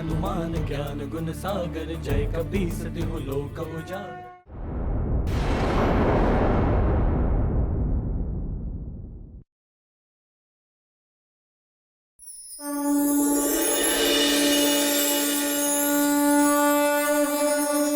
हनुमान ज्ञान गुण सागर, जय कपीस तिहु लोक उजागर।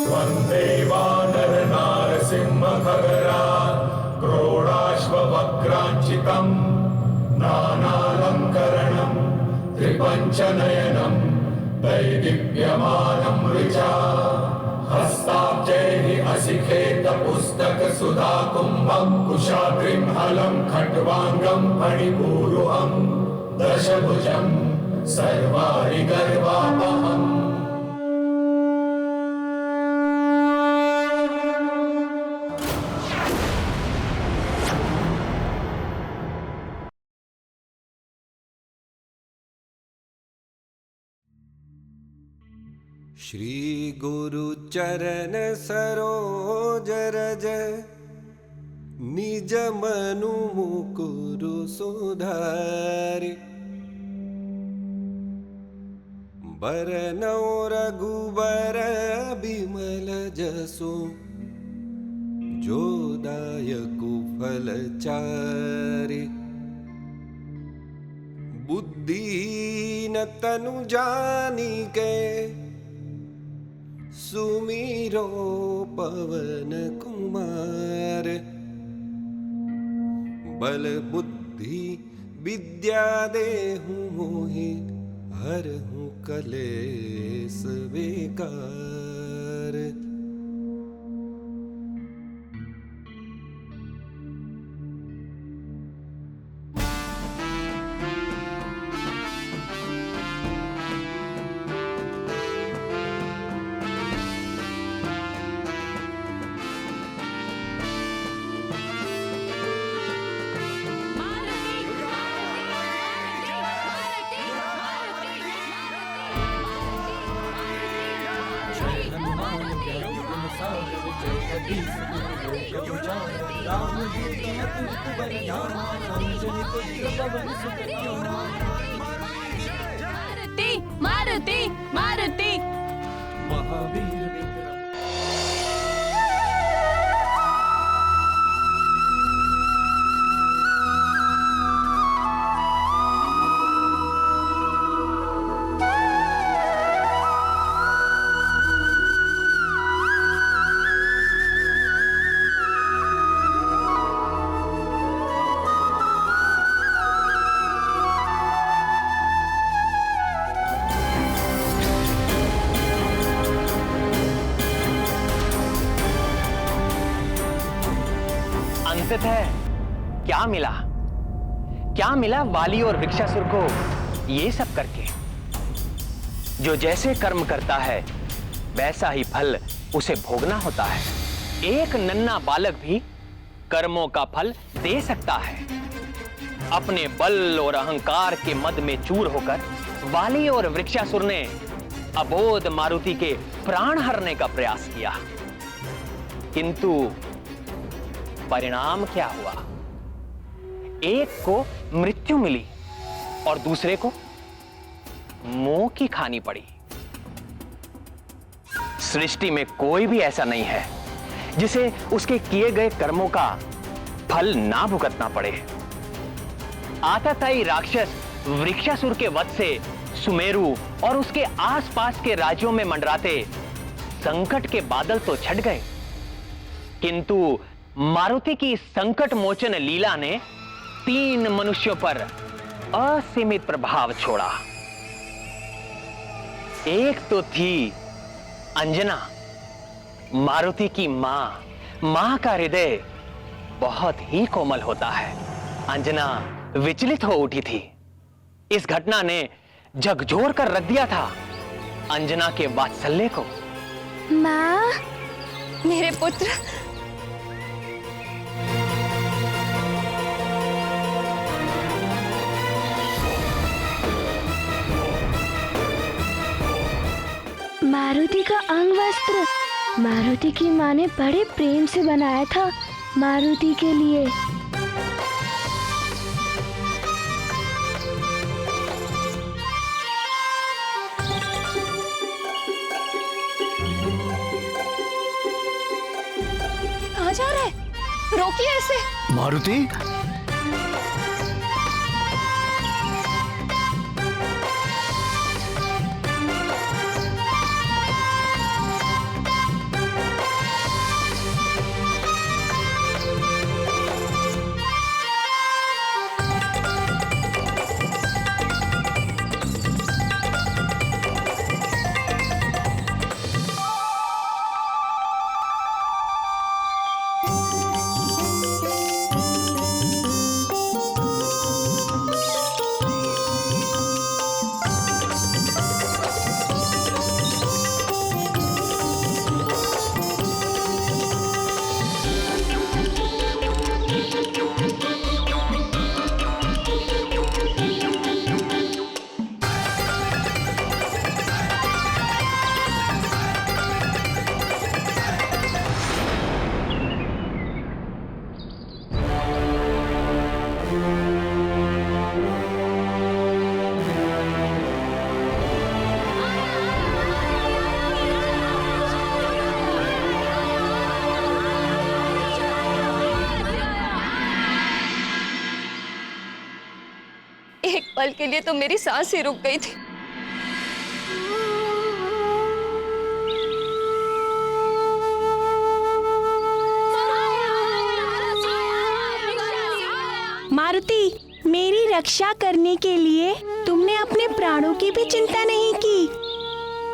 वन्दे वानर नारसिंह खगराज, क्रोडाश्ववक्राञ्चितम् नानालङ्करणं त्रिपञ्चनयनं दैदिप्यमानं ऋचा। हस्ताब्जैः असिखेतपुस्तकसुधाकुम्भं, कुशाग्रिं हलं खट्वाङ्गं फणिपूरुहं, दशभुजं सर्वारिगर्वापहम्। श्री गुरु चरण सरोज रज, निज मनु मुकुरु सुधारि। बरनौ रघुबर बिमल जसु, जो दायकु फल चारि। बुद्धिहीन तनु जानिके, सुमिरो पवन कुमार। बल बुद्धि विद्या देहु मोहि, हरहु कलेस विकार। मारुति मारुति मारुति महावीर विक्रम। है क्या मिला? क्या मिला वाली और वृक्षासुर को ये सब करके? जो जैसे कर्म करता है वैसा ही फल उसे भोगना होता है। एक नन्हा बालक भी कर्मों का फल दे सकता है। अपने बल और अहंकार के मद में चूर होकर वाली और वृक्षासुर ने अबोध मारुति के प्राण हरने का प्रयास किया, किंतु परिणाम क्या हुआ? एक को मृत्यु मिली और दूसरे को मोह की खानी पड़ी। सृष्टि में कोई भी ऐसा नहीं है जिसे उसके किए गए कर्मों का फल ना भुगतना पड़े। आतताई राक्षस वृक्षासुर के वध से सुमेरु और उसके आसपास के राज्यों में मंडराते संकट के बादल तो छट गए, किंतु मारुति की संकट मोचन लीला ने 3 मनुष्यों पर असीमित प्रभाव छोड़ा। एक तो थी अंजना, मारुति की मां का हृदय बहुत ही कोमल होता है। अंजना विचलित हो उठी थी। इस घटना ने झकझोर कर रख दिया था अंजना के वात्सल्य को। मां, मेरे पुत्र, मारुति का अंग वस्त्र मारुति की माँ ने बड़े प्रेम से बनाया था मारुति के लिए। रोकिए इसे। मारुति, एक पल के लिए तो मेरी सांस ही रुक गई थी। मारुति, मेरी रक्षा करने के लिए तुमने अपने प्राणों की भी चिंता नहीं की।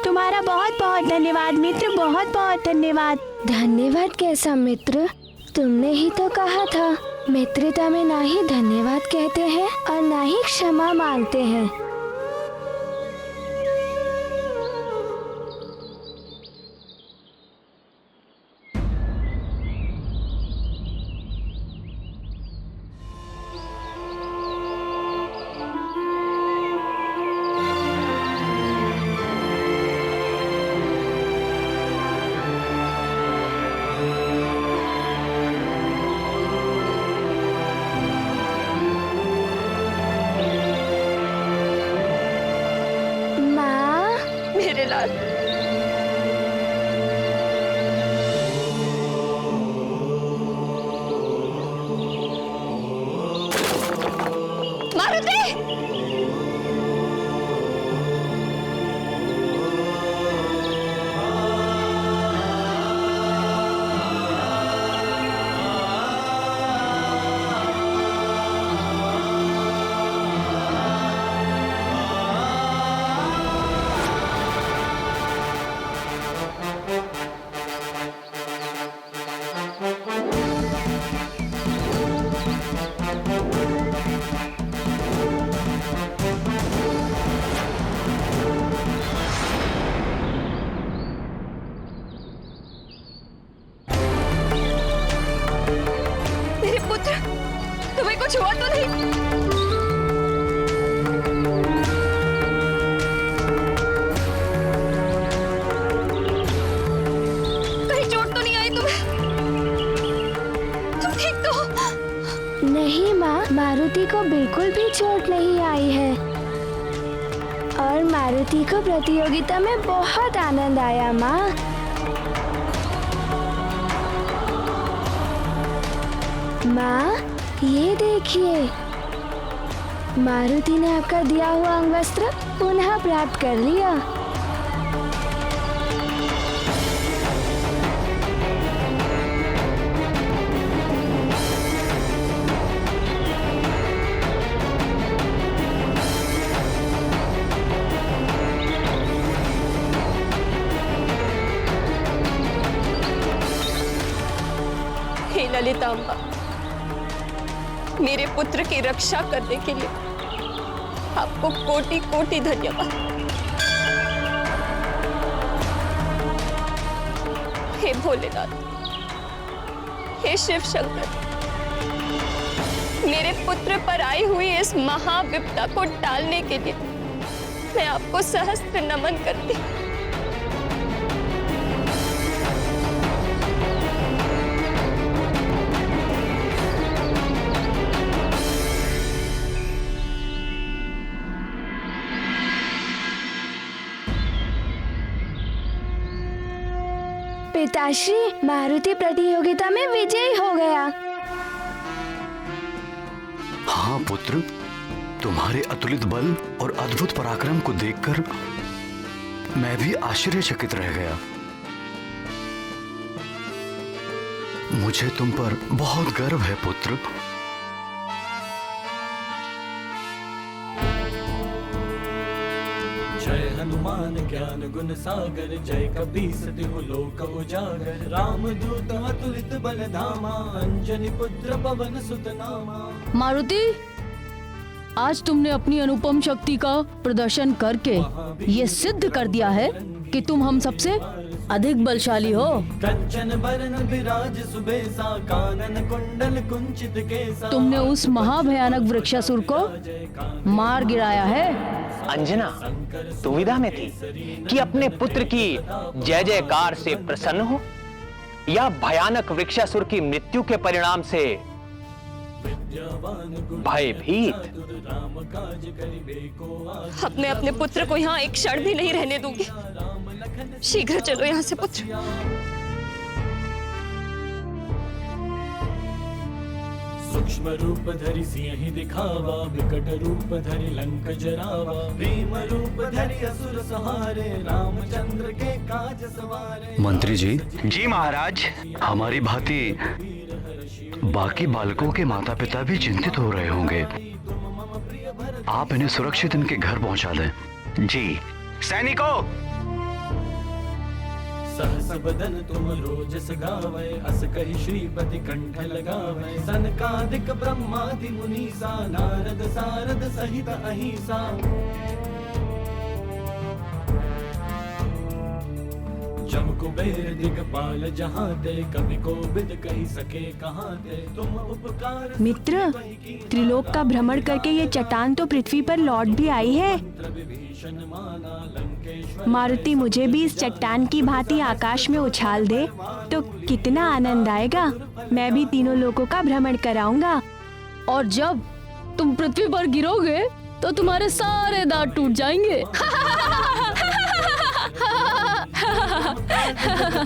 तुम्हारा बहुत बहुत धन्यवाद मित्र, बहुत बहुत धन्यवाद। धन्यवाद कैसा मित्र? तुमने ही तो कहा था मित्रता में ना ही धन्यवाद कहते हैं और ना ही क्षमा मांगते हैं। मेरे लाल, मारुति! तुम्हें कुछ हुआ तो नहीं? कहीं चोट तो नहीं आई तुम्हें? तुम ठीक तो हो? नहीं माँ, मारुति को बिल्कुल भी चोट नहीं आई है और मारुति को प्रतियोगिता में बहुत आनंद आया माँ। माँ, ये देखिए, मारुति ने आपका दिया हुआ अंगवस्त्र पुनः प्राप्त कर लिया। हे ललितांबा, मेरे पुत्र की रक्षा करने के लिए आपको कोटि कोटि धन्यवाद। हे भोलेनाथ, हे शिव शंकर, मेरे पुत्र पर आई हुई इस महाविपदा को टालने के लिए मैं आपको सहस्त्र नमन करती। पिताश्री, मारुति प्रतियोगिता में विजयी हो गया। हाँ पुत्र, तुम्हारे अतुलित बल और अद्भुत पराक्रम को देखकर मैं भी आश्चर्यचकित रह गया। मुझे तुम पर बहुत गर्व है पुत्र। जय हनुमान ज्ञान गुण सागर, जय कपीस तिहु लोक उजागर। राम दूत अतुलित बल धामा, अंजनी पुत्र पवन सुत नामा। मारुति, आज तुमने अपनी अनुपम शक्ति का प्रदर्शन करके ये सिद्ध कर दिया है कि तुम हम सबसे अधिक बलशाली हो। कंचन बरन विराज सुबेसा, कानन कुंडल कुंचित केसा। तुमने उस महाभयानक वृक्षासुर को मार गिराया है। अंजना दुविधा में थी कि अपने पुत्र की जय जयकार से प्रसन्न हो या भयानक वृक्षासुर की मृत्यु के परिणाम से भयभीत। अब मैं अपने पुत्र को यहाँ एक क्षण भी नहीं रहने दूंगी। शीघ्र चलो यहाँ से पुत्र। सूक्ष्म रूप धरि सिंहि दिखावा, विकट रूप धरि लंक जरावा। भीम रूप धरि असुर संहारे, रामचंद्र के काज सवारे। मंत्री जी। जी महाराज। हमारी भांति बाकी बालकों के माता पिता भी चिंतित हो रहे होंगे। आप इन्हें सुरक्षित इनके घर पहुंचा दें। जी। सैनिकों, सहस बदन तुम रोजस गावै, अस कहि श्रीपति कंठ लगावै। सनकादिक ब्रह्मादि मुनीसा, नारद सारद सहित अहिसा। जम कुबेर दिगपाल जहाँ ते, कवि को बिद कही सके कहाँ ते। तुम उपकार मित्र, त्रिलोक का भ्रमण करके ये चट्टान तो पृथ्वी पर लौट भी आई है। मारुति मुझे भी इस चट्टान की भांति आकाश में उछाल दे तो कितना आनंद आएगा। मैं भी तीनों लोकों का भ्रमण कराऊंगा। और जब तुम पृथ्वी पर गिरोगे तो तुम्हारे सारे दांत टूट जाएंगे।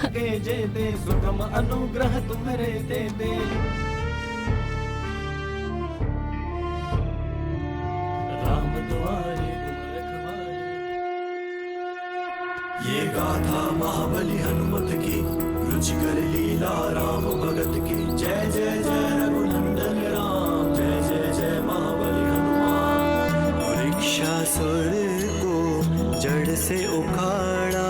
के जेते, सुगम अनुग्रह तुम्हारे देते। राम दुआरे तुम रखवारे। ये गाथा महाबली हनुमत की, रुचिकर लीला राम भगत की। जय जय जय रघुनंदन राम, जय जय जय महाबली हनुमान। वृक्षासुर को जड़ से उखाड़ा,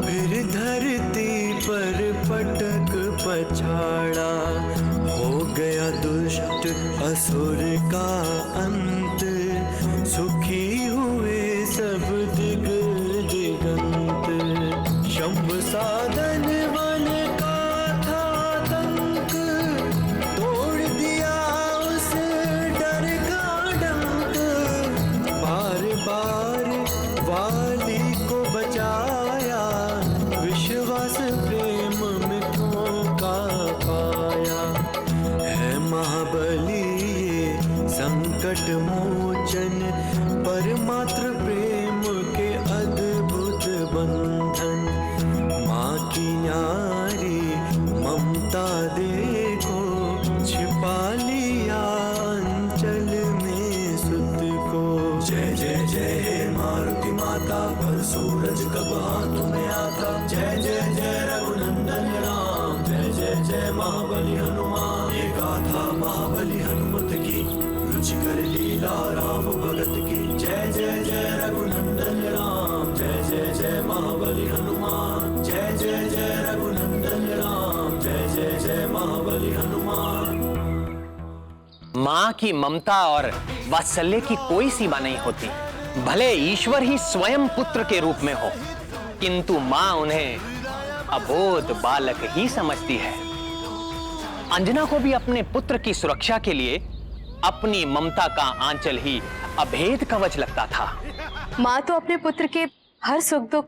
फिर धरती पर पटक पछाड़ा। हो गया दुष्ट असुर का अंत, सुखी हुए सब दिग दिगंत। शंभ साधन वन का था आतंक, तोड़ दिया उस डर का डंक। बार बार वाली को बचाया, विश्वास प्रेम मित्रों का पाया। है महाबली ये संकट मोचन, परमात्र प्रेम के अद्भुत बंधन। माँ की न्यारी ममता देखो, छिपा लिया अंचल में सुत को। जय जय जय हे मारुति माता, पर सूरज कब हाथ में आता। जय जय जय रघुनंदन राम, जय जय जय महाबली हनुमान। ये गाथा महाबली हनुमत की, रुचिकर लीला राम भगत की। जय जय जय रघुनंदन राम, जय जय जय महाबली हनुमान। जय जय जय रघुनंदन राम, जय जय जय महाबली हनुमान। माँ की ममता और वात्सल्य की कोई सीमा नहीं होती। भले ईश्वर ही स्वयं पुत्र के रूप में हो, किंतु माँ उन्हें अबोध बालक ही समझती है। अंजना को भी अपने पुत्र की सुरक्षा के लिए अपनी ममता का आंचल ही अभेद कवच लगता था। माँ तो अपने पुत्र के हर सुख दुख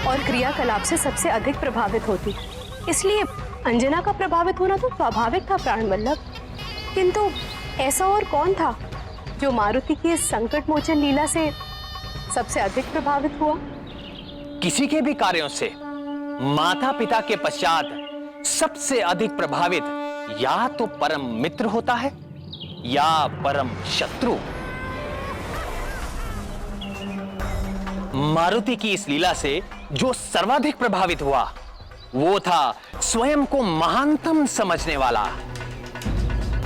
और क्रियाकलाप से सबसे अधिक प्रभावित होती, इसलिए अंजना का प्रभावित होना तो स्वाभाविक था प्राण वल्लभ। किंतु ऐसा और कौन था जो मारुति की इस संकट मोचन लीला से सबसे अधिक प्रभावित हुआ? किसी के भी कार्यों से माता पिता के पश्चात सबसे अधिक प्रभावित या तो परम मित्र होता है या परम शत्रु। मारुति की इस लीला से जो सर्वाधिक प्रभावित हुआ वो था स्वयं को महानतम समझने वाला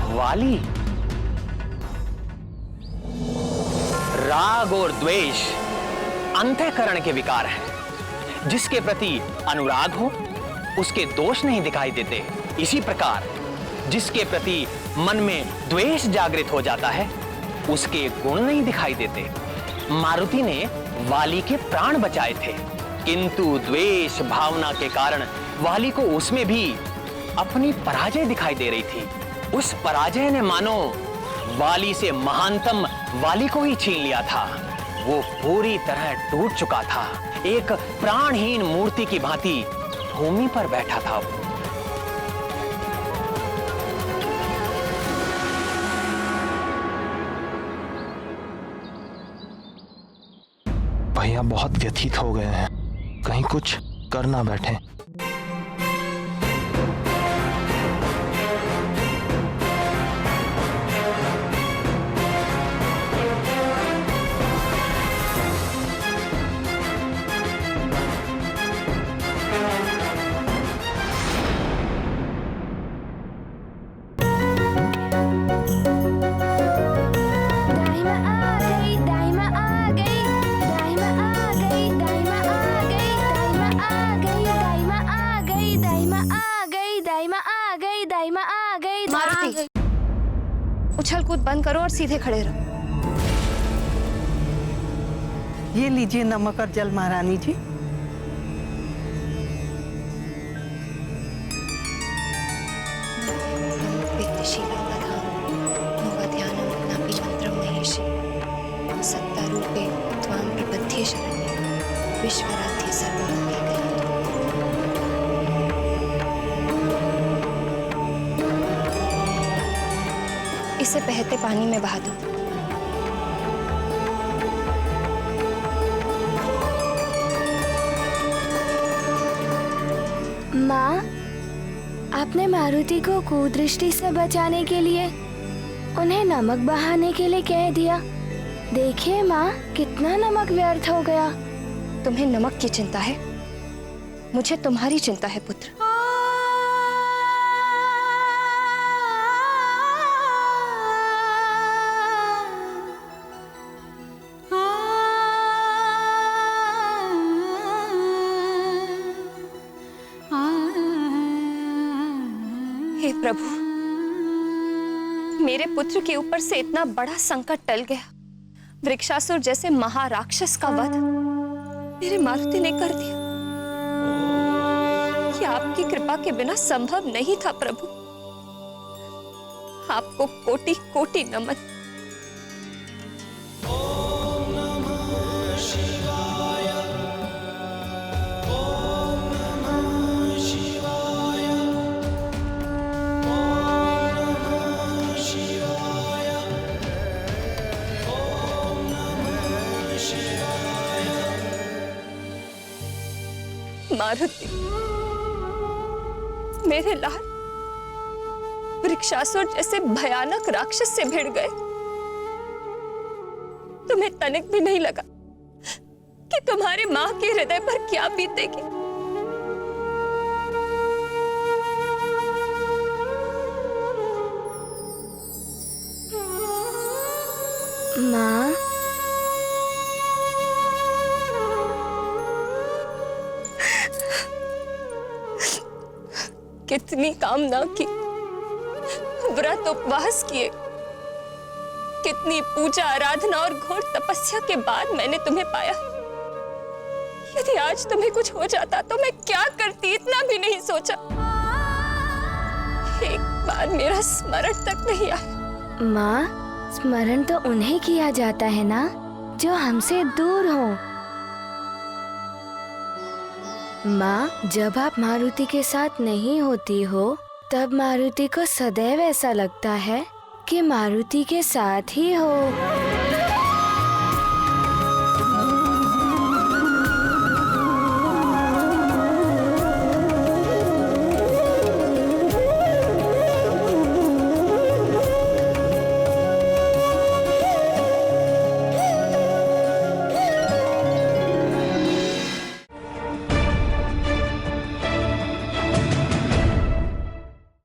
वाली। राग और द्वेष अंतःकरण के विकार हैं। जिसके प्रति अनुराग हो उसके दोष नहीं दिखाई देते। इसी प्रकार जिसके प्रति मन में द्वेष जागृत हो जाता है उसके गुण नहीं दिखाई देते। मारुति ने वाली के प्राण बचाए थे, किंतु द्वेष भावना के कारण वाली को उसमें भी अपनी पराजय दिखाई दे रही थी। उस पराजय ने मानो वाली से महानतम वाली को ही छीन लिया था। वो पूरी तरह टूट चुका था। एक प्राणहीन मूर्ति की भांति भूमि पर बैठा था। भैया बहुत व्यथित हो गए हैं, कहीं कुछ कर ना बैठे। उछल कूद बंद करो और सीधे खड़े रहो। ये लीजिए नमक और जल महारानी जी। सत्तारूपे त्वां प्रपद्ये शरण्ये विश्वराध्य सर्वलोके कलंतो। इसे बहते पानी में बहा दो। माँ, आपने मारुति को कुदृष्टि से बचाने के लिए उन्हें नमक बहाने के लिए कह दिया। देखिए माँ, कितना नमक व्यर्थ हो गया। तुम्हें नमक की चिंता है, मुझे तुम्हारी चिंता है पुत्र। हे प्रभु, मेरे पुत्र के ऊपर से इतना बड़ा संकट टल गया। वृक्षासुर जैसे महाराक्षस का वध मेरे मारुति ने कर दिया। ये आपकी कृपा के बिना संभव नहीं था प्रभु। आपको कोटि कोटि नमन। मारुति, मेरे लाल, वृक्षासुर जैसे भयानक राक्षस से भिड़ गए। तुम्हें तनिक भी नहीं लगा कि तुम्हारे मां के हृदय पर क्या बीतेगी। माँ, कितनी कामना की, व्रत उपवास किए, कितनी पूजा आराधना और घोर तपस्या के बाद मैंने तुम्हें पाया। यदि आज तुम्हें कुछ हो जाता तो मैं क्या करती, इतना भी नहीं सोचा। एक बार मेरा स्मरण तक नहीं आया। माँ, स्मरण तो उन्हें किया जाता है ना जो हमसे दूर हो। माँ, जब आप मारुति के साथ नहीं होती हो तब मारुति को सदैव ऐसा लगता है कि मारुति के साथ ही हो।